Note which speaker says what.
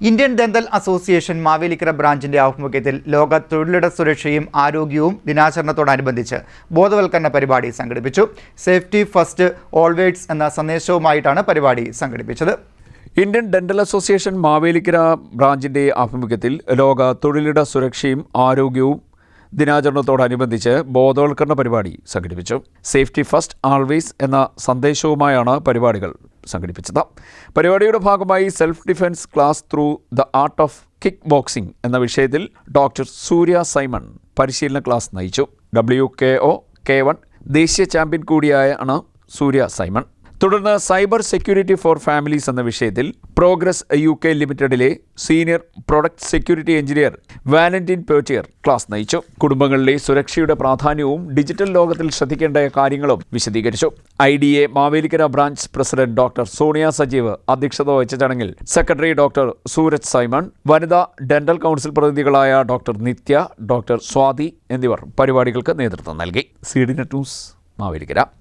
Speaker 1: Indian dental association Mavelikkara ബ്രാഞ്ചിന്റെ ആഭിമുഖ്യത്തിൽ ലോക തൊഴിലിട സുരക്ഷയും ആരോഗ്യവും ദിനാചരണത്തോടനുബന്ധിച്ച് ബോധവൽക്കരണ പരിപാടി സംഘടിപ്പിച്ചു. സേഫ്റ്റി ഫസ്റ്റ് ഓൾവേസ് എന്ന സന്ദേശവുമായിട്ടാണ് പരിപാടി സംഘടിപ്പിച്ചത്.
Speaker 2: ഇന്ത്യൻ ഡെന്റൽ അസോസിയേഷൻ മാവേലിക്കര ബ്രാഞ്ചിന്റെ ആഭിമുഖ്യത്തിൽ ലോക തൊഴിലിട സുരക്ഷയും ആരോഗ്യവും ദിനാചരണത്തോടനുബന്ധിച്ച് ബോധവൽക്കരണ പരിപാടി സംഘടിപ്പിച്ചു. സേഫ്റ്റി ഫസ്റ്റ് ആൾവേസ് എന്ന സന്ദേശവുമായാണ് പരിപാടികൾ സംഘടിപ്പിച്ചത്. പരിപാടിയുടെ ഭാഗമായി self defence class through the art of kick boxing എന്ന വിഷയത്തിൽ ഡോക്ടർ സൂര്യ സൈമൺ പരിശീലന ക്ലാസ് നയിച്ചു. WKO K1 ദേശീയ ചാമ്പ്യൻ കൂടിയാണ് സൂര്യ സൈമൺ. തുടർന്ന് സൈബർ സെക്യൂരിറ്റി ഫോർ ഫാമിലീസ് എന്ന വിഷയത്തിൽ പ്രോഗ്രസ് UK ലിമിറ്റഡിലെ senior product security engineer Valentin Pertier class നയിച്ചു. കുടുംബങ്ങളിലെ സുരക്ഷയുടെ പ്രാധാന്യവും ഡിജിറ്റൽ ലോകത്തിൽ ശ്രദ്ധിക്കേണ്ട കാര്യങ്ങളും വിശദീകരിച്ചു. IDA Mavelikkara branch president doctor Sonia Sajeev അധ്യക്ഷത വഹിച്ച ചടങ്ങിൽ സെക്രട്ടറി ഡോക്ടർ സൂരജ് സൈമൺ, വനിതാ ഡെന്റൽ കൗൺസിൽ പ്രതിനിധികളായ ഡോക്ടർ നിത്യ, ഡോക്ടർ സ്വാതി എന്നിവർ പരിപാടികൾക്ക് നേതൃത്വം നൽകി. CDNet news Mavelikkara.